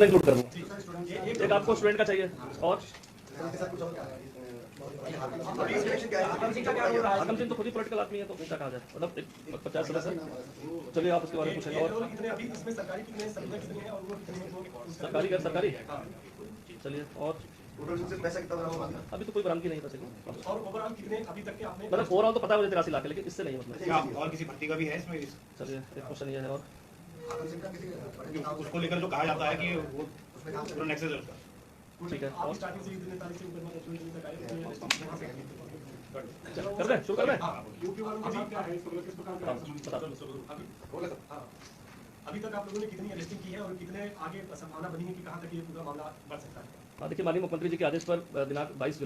Include कर दूँ। एक आपको स्टूडेंट का चाहिए और हाकम सिंह तो खुद ही पॉलिटिकल आदमी है, तो क्या कहा जाए, मतलब 50 सदस्य। चलिए आप उसके बारे में पूछेंगे। और सरकारी गैर सरकारी, चलिए। और पैसा कितना अभी तो कोई बरामदगी नहीं पता चली। और ओवरऑल कितने अभी तक के आपने, मतलब ओवरऑल तो पता है मुझे 83 लाख है, लेकिन इससे नहीं मतलब। और किसी भर्ती का भी है इसमें? चलिए एक क्वेश्चन ये है। और उसको लेकर जो कहा जाता है कि वो पूरा नेक्सस है उसका। ठीक है, और स्टार्टिंग से इतने तारीख से ऊपर तक आए कर दें, शुरू कर दें। यूपी वालों का क्या है, इसको किस प्रकार का अभी तक आप लोगों ने कितनी अरेस्टिंग की है और कितने आगे संभावना बनी है कि कहां तक ये पूरा मामला बढ़ सकता है? देखिए, माननीय मुख्यमंत्री जी के आदेश पर दिनांक 22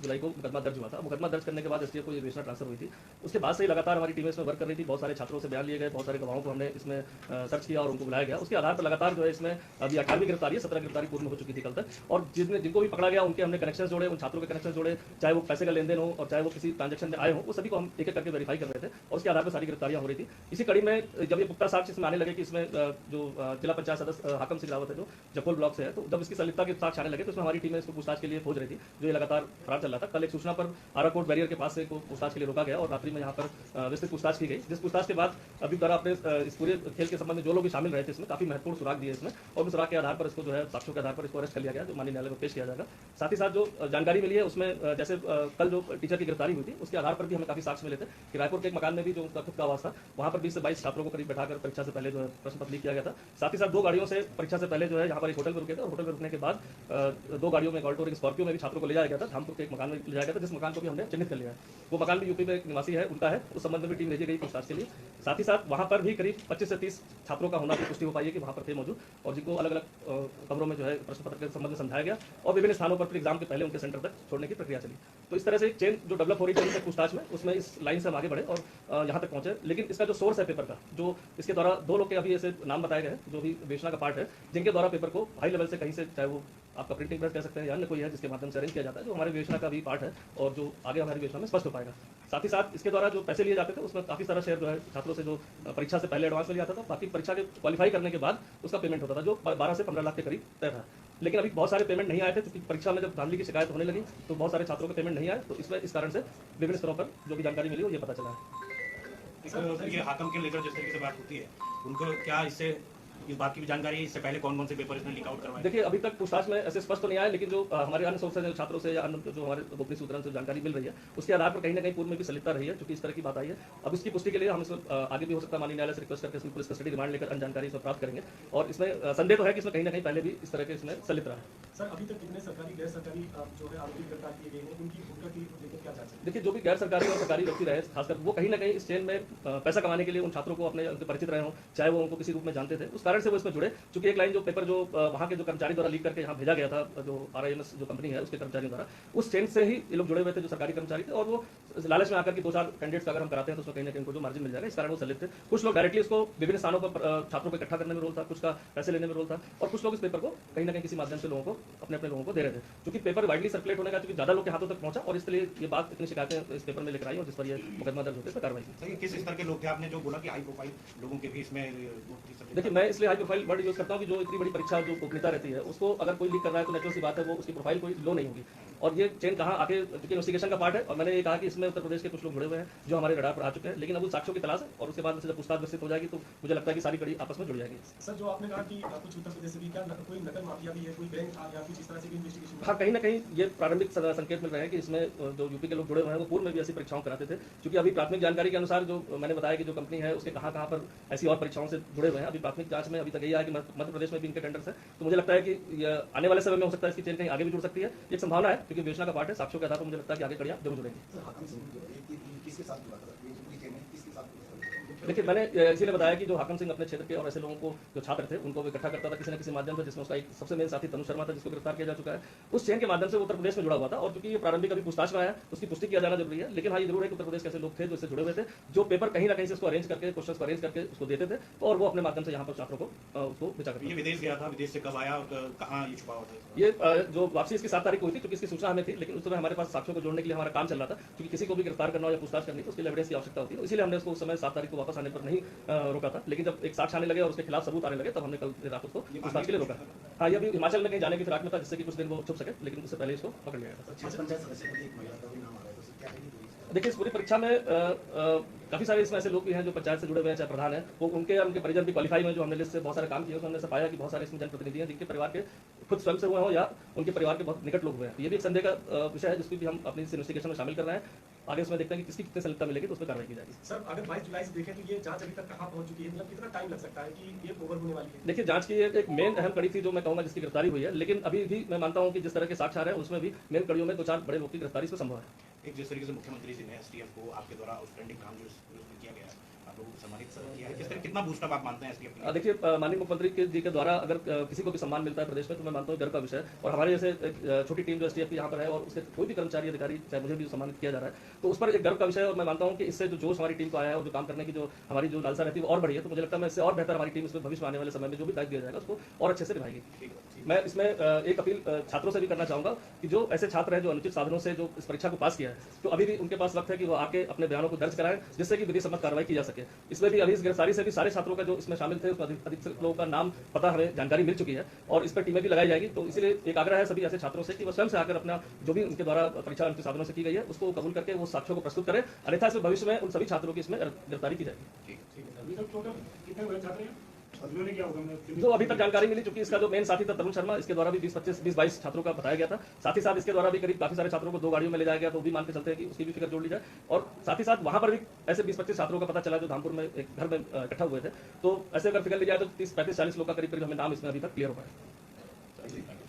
जुलाई को मुकदमा दर्ज हुआ था। मुकदमा दर्ज करने के बाद एसटीएफ को ये विवेचना ट्रांसफर हुई थी। उसके बाद से ही लगातार हमारी टीमें इसमें वर्क कर रही थी। बहुत सारे छात्रों से बयान लिए गए, बहुत सारे गवाहों को हमने इसमें सर्च किया और उनको बुलाया गया। उसके आधार पर लगातार जो है इसमें अभी 18वीं गिरफ्तारी है, 17 गिरफ्तारी पूर्ण हो चुकी थी कल तक। और जिनको भी पकड़ा गया उनके हमने कनेक्शन जोड़े, उन छात्रों के कनेक्शन जोड़े, चाहे वो पैसे का लेन देन हो और चाहे वो किसी ट्रांजेक्शन में आए हो, वो सभी को हम एक एक करके वेरीफाई कर रहे थे और उसके आधार पर सारी गिरफ्तारियां हो रही थी। इसी कड़ी में जब ये पुख्ता साक्ष्य इसमें आने लगे कि इसमें जो जिला पंचायत सदस्य हाकम सिंह रावत है जो जफोल ब्लॉक से है, तो जब इसकी संलिप्तता के साक्ष्य आने लगे तो उसमें हमारी टीमें इसको पूछताछ के लिए खोज रही थी, जो ये लगातार फरार चल रहा था। कल एक सूचना पर आराकोट बैरियर के पास से पूछताछ के लिए रोका गया और रात्रि में यहाँ पर विस्तृत पूछताछ की गई, जिस पूछताछ के बाद अभी द्वारा अपने इस पूरे खेल के संबंध में जो लोग भी शामिल रहे थे इसमें काफी महत्वपूर्ण सुराग दिए इसमें, और उस सुराग के आधार पर इसको जो है साक्ष्यों के आधार पर इसको अरेस्ट कर लिया गया, जो माननीय न्यायालय में पेश किया जाएगा। साथ ही साथ जो जानकारी मिली है उसमें जैसे कल जो टीचर की गिरफ्तारी हुई थी उसके आधार पर भी हमें काफी साक्ष्य मिले थे कि रायपुर के एक मकान में भी जो उनका खुद का आवास था वहाँ पर 20 से 22 छात्रों को करीब बैठाकर परीक्षा से पहले जो है प्रश्न पत्र लीक किया गया था। साथ ही साथ 2 गाड़ियों से परीक्षा से पहले जो है यहाँ पर एक होटल में रुके थे और होटल में रुकने के बाद 2 गाड़ियों में ऑल्टो और स्कॉर्पियो में भी छात्रों को ले जाया गया था। धामपुर के एक मकान में ले जाया गया था, जिस मकान को भी हमने चिन्हित कर लिया है। वो मकान भी यूपी में एक निवासी है, उनका है। उस संबंध में भी टीम भेजी गई पूछताछ के लिए। साथ ही साथ वहाँ पर भी करीब 25 से 30 छात्रों का होना की पुष्टि हो पाई है कि वहाँ पर थे मौजूद और जिनको अलग अलग कमरों में जो है प्रश्न पत्र के संबंध में समझाया गया और विभिन्न स्थानों पर एग्जाम के पहले उनके सेंटर तक छोड़ने की प्रक्रिया चली। तो इस तरह से एक चेन जो डेवलप हो रही थी पूछताछ में, उसमें इस लाइन से हम आगे बढ़े और यहाँ तक पहुंचे। लेकिन इसका जो सोर्स है पेपर का, जो इसके द्वारा 2 लोग के अभी ऐसे नाम बताए गए जो भी विवेचना का पार्ट है, जिनके द्वारा पेपर को हाई लेवल से कहीं से, चाहे वो आपका प्रिंटिंग प्रेस कह सकते हैं या अन्य कोई है जिसके माध्यम से अरेंज किया जाता है, जो हमारे विवेचना का भी पार्ट है और जो आगे हमारी विवेचना में स्पष्ट हो पाएगा। साथ ही साथ इसके द्वारा जो पैसे लिए जाते थे उसमें काफी सारा शेयर जो है छात्रों से जो परीक्षा से पहले एडवांस में लिया जाता था, बाकी परीक्षा के क्वालिफाई करने के बाद उसका पेमेंट होता था, जो 12 से 15 लाख के करीब तय था। लेकिन अभी बहुत सारे पेमेंट नहीं आए थे, क्योंकि परीक्षा में जब धांधली की शिकायत होने लगी तो बहुत सारे छात्रों के पेमेंट नहीं आए। तो इसमें इस कारण से विभिन्न स्तरों पर जो भी जानकारी मिली वो ये पता चला है। ये हाकम के लेकर जिस तरीके से बात होती है, उनको क्या इससे इस बात की भी जानकारी है इससे पहले कौन-कौन से पेपर इसमें लीक आउट करवाए? देखिए, अभी तक पूछताछ में ऐसे स्पष्ट तो नहीं आया, लेकिन जो हमारे अन्य सोर्स हैं छात्रों से या अन्य जो हमारे गोपनीय सूत्रों से जानकारी मिल रही है उसके आधार पर कहीं ना कहीं पूर्व में भी संलिप्तता रही है, क्योंकि इस तरह की बात आई है। अब इसकी पुष्टि के लिए हम इसमें आगे भी हो सकता है माननीय न्यायालय से रिक्वेस्ट करके इसमें पुलिस कस्टडी रिमांड लेकर अन्य जानकारी इसमें प्राप्त करेंगे और इसमें संदेह तो है कि इसमें कहीं ना कहीं पहले भी इस तरह के इसमें संलिप्त रहा है। सर, अभी तक कितने सरकारी गैर सरकारी जो है आरोपी गिरफ्तार किए गए हैं, उनकी भूमिका की क्या चर्चा है? देखिए, जो भी गैर सरकारी और सरकारी व्यक्ति रहे, खासकर वो कहीं ना कहीं इस चेन में पैसा कमाने के लिए उन छात्रों को अपने उनके परिचित रहे हों, चाहे वो उनको किसी रूप में जानते थे, उस कारण से वो इसमें जुड़े। क्योंकि एक लाइन जो पेपर जो वहाँ के जो कर्मचारी द्वारा लीक करके यहाँ भेजा गया था, जो RIMS जो कंपनी है उसके कर्मचारियों द्वारा, उस चेन से ही ये लोग जुड़े हुए थे जो सरकारी कर्मचारी थे और वो लालच में आकर के 2-4 कैंडिडेट्स अगर हम कराते हैं तो उसमें कहीं ना कहीं उनको जो मार्जिन मिल जाएगा, इस कारण वो संलिप्त थे। कुछ लोग डायरेक्टली उसको विभिन्न स्थानों पर छात्रों को इकट्ठा करने में रोल था, कुछ का पैसे लेने में रोल था और कुछ लोग इस पेपर को कहीं ना कहीं किसी माध्यम से लोगों को अपने लोगों को दे रहे थे। क्योंकि पेपर वाइडली सर्कुलेट होने का क्योंकि ज्यादा लोग के हाथों तक पहुंचा और इसलिए ये बात इतनी शिकायतें इस पेपर में लेकर आई और जिस पर ये मुकदमा दर्ज होते इस पर कार्रवाई की। किस स्तर के लोग थे? आपने जो बोला कि हाई प्रोफाइल लोगों के भी इसमें, देखिए, मैं इसलिए हाई प्रोफाइल वर्ड यूज करता हूँ कि जो इतनी बड़ी परीक्षा जो गोपनीयता रहती है उसको अगर कोई लीक कर रहा है तो नेचुरल सी बात है वो उसकी प्रोफाइल कोई लो नहीं होगी। और ये चेन कहाँ आके चूंकि इन्वेस्टिगेशन का पार्ट है और मैंने ये कहा कि इसमें उत्तर प्रदेश के कुछ लोग जुड़े हुए हैं जो हमारे रडार पर आ चुके हैं, लेकिन अब उन साक्ष्यों की तलाश है और उसके बाद जब पूछताछ विस्तृत हो जाएगी तो मुझे लगता है कि सारी कड़ी आपस में जुड़ जाएगी। सर, जो आपने कहा कि कुछ उत्तर प्रदेश से भी क्या कोई नकल माफिया भी है, कोई बैंक था या कुछ इस तरह से भी इन्वेस्टिगेशन? हाँ, कहीं ना कहीं ये प्रारंभिक संकेत मिल रहे हैं कि इसमें जो यूपी के लोग जुड़े हुए हैं वो पूर्व में भी ऐसी परीक्षाओं कराते थे। क्योंकि अभी प्राथमिक जानकारी के अनुसार जो मैंने बताया कि जो कंपनी है उसके कहाँ पर ऐसी और परीक्षाओं से जुड़े हुए हैं। अभी प्राथमिक जांच में अभी तक यही आया कि मध्य प्रदेश में भी इनके टेंडर्स है। तो मुझे लगता है कि आने वाले समय में हो सकता है इसकी चेन कहीं आगे भी जुड़ सकती है, एक संभावना है, क्योंकि विवेचना का पार्ट है। साक्ष्यों के आधार पर मुझे लगता है कि आगे कड़ियां जरूर जुड़ेंगी। देखिए, मैंने इसीलिए बताया कि जो हाकम सिंह अपने क्षेत्र के और ऐसे लोगों को जो छात्र थे उनको इकट्ठा करता था किसी न किसी माध्यम से, जिसमें उसका एक सबसे मेन साथी तनु शर्मा था जिसको गिरफ्तार किया जा चुका है। उस चेन के माध्यम से वो उत्तर प्रदेश में जुड़ा हुआ था और चूंकि ये प्रारंभिक अभी पूछताछ में आया उसकी पुष्टि किया जाना जरूरी है। लेकिन हाँ, ये जरूर है कि उत्तर प्रदेश के ऐसे लोग थे जो इससे जुड़े हुए थे, जो पेपर कहीं ना कहीं से उसको अरेंज करके क्वेश्चन को अरेंज करके उसको देते थे और वो अपने माध्यम से यहाँ पर छात्रों को उसको बेचा करते। ये विदेश गया था, विदेश से कब आया और कहाँ ये छुपा हुआ था? ये जो वापसी इसकी 7 तारीख को हुई थी, क्योंकि इसकी सूचना हमें थी, लेकिन उस समय हमारे पास साक्ष्यों को जोड़ने के लिए हमारा काम चल रहा था, क्योंकि किसी को भी गिरफ्तार करना हो या पूछताछ करनी तो उसके लिए एविडेंस की आवश्यकता होती है। इसलिए हमने उसको उस समय 7 तारीख को वापस वापस आने पर नहीं रोका था, लेकिन जब एक साक्ष्य आने लगे और उसके खिलाफ सबूत आने लगे तब हमने कल देर रात उसको पूछताछ के लिए रोका। हाँ, ये अभी हिमाचल में कहीं जाने की फिराक में था, जिससे कि कुछ दिन वो छुप सके, लेकिन उससे पहले इसको पकड़ लिया गया था। छह पंचायत सदस्य में एक महिला का भी नाम आ रहा है, तो क्या है? देखिए, इस पूरी परीक्षा में काफ़ी सारे इसमें ऐसे लोग भी हैं जो पंचायत से जुड़े हुए हैं, चाहे प्रधान हैं, वो उनके या उनके परिजन भी क्वालिफाई हुए, जो हमने लिस्ट से बहुत सारे काम किए, उसमें हमने पाया कि बहुत सारे इसमें जनप्रतिनिधि हैं जिनके परिवार के खुद स्वयं से हुए हों या उनके परिवार के बहुत निकट लोग हुए हैं। तो ये भी एक संदेह का विषय है, जिसको भी हम अपनी इन्वेस्टिगेशन में शामिल कर रहे हैं। आगे उसमें देखते हैं कि किसकी कितनी संलिप्तता मिलेगी, तो उस पर कार्रवाई की जाएगी। सर, अगर 22 जुलाई से देखें तो ये जांच अभी तक कहां पहुंच चुकी है? मतलब कितना टाइम लग सकता है कि ये ओवर होने वाली है? देखिए, जांच की एक मेन अहम कड़ी थी, जो मैं कहूँगा जिसकी गिरफ्तारी हुई है, लेकिन अभी भी मैं मानता हूँ कि जिस तरह के साक्ष्य आ रहे हैं उसमें भी मेन कड़ियों में 2-4 बड़े लोग की गिरफ्तारी इसमें संभव है। एक जिस तरीके से मुख्यमंत्री जी ने एसटीएफ को आपके द्वारा आउटस्टैंडिंग काम जो किया गया है, आप लोगों को सम्मानित किया है, किस तरह कितना बूस्टअप आप मानते हैं एसटीएफ के लिए? देखिए, माननीय मुख्यमंत्री जी के द्वारा अगर किसी को भी सम्मान मिलता है प्रदेश में, तो मैं मानता हूँ गर्व का विषय है। और हमारे जैसे एक छोटी टीम जो एसटीएफ की यहाँ पर है और उसके कोई भी कर्मचारी अधिकारी, चाहे मुझे भी सम्मानित किया जा रहा है, तो उस पर एक गर्व का विषय है। और मैं मानता हूँ कि इससे जो जोश हमारी टीम को आया है और जो काम करने की जो हमारी जो लालसा रहती है वो और बढ़ी है। तो मुझे लगता है मैं इससे और बेहतर हमारी टीम इसमें भविष्य में आने वाले समय में जो भी दायित्व दिया जाएगा उसको और अच्छे से निभाएगी। मैं इसमें एक अपील छात्रों से भी करना चाहूँगा कि जो ऐसे छात्र हैं जो अनुचित साधनों से जो इस परीक्षा को पास किया है, तो अभी भी उनके पास वक्त है कि वो आके अपने बयानों को दर्ज कराएं, जिससे कि विधि सम्मत कार्रवाई की जा सके। इसमें भी अभी इस गिरफ्तारी से भी सारे छात्रों का जो इसमें शामिल थे उसमें अधिक लोगों का नाम पता हमें जानकारी मिल चुकी है और इस पर टीमें भी लगाई जाएगी। तो इसलिए एक आग्रह है सभी ऐसे छात्रों से कि वो स्वयं से आकर अपना जो भी उनके द्वारा परीक्षा अनुचित साधनों से की गई है उसको कबूल करके वो साक्ष्यों को प्रस्तुत करें, अन्यथा इसमें भविष्य में उन सभी छात्रों की इसमें गिरफ्तारी की जाएगी। ठीक है। अभी तक टोटल कितने हुए छात्र हैं? उन्होंने क्या होगा? जो अभी तक जानकारी मिली, चूंकि इसका जो मेन साथी था तरुण शर्मा, इसके द्वारा भी 20-22 छात्रों का बताया गया था। साथ ही साथ इसके द्वारा भी करीब काफी सारे छात्रों को 2 गाड़ियों में ले जाया गया, तो वो भी मान के चलते हैं कि उसकी भी फिगर जोड़ ली जाए। और साथ ही साथ वहां पर भी ऐसे 20-25 छात्रों का पता चला जो धामपुर में एक घर में इकट्ठा हुए थे। तो ऐसे अगर फिगर ली जाए तो 30-35-40 लोग का करीब हमें नाम इसमें अभी तक क्लियर हो पाया।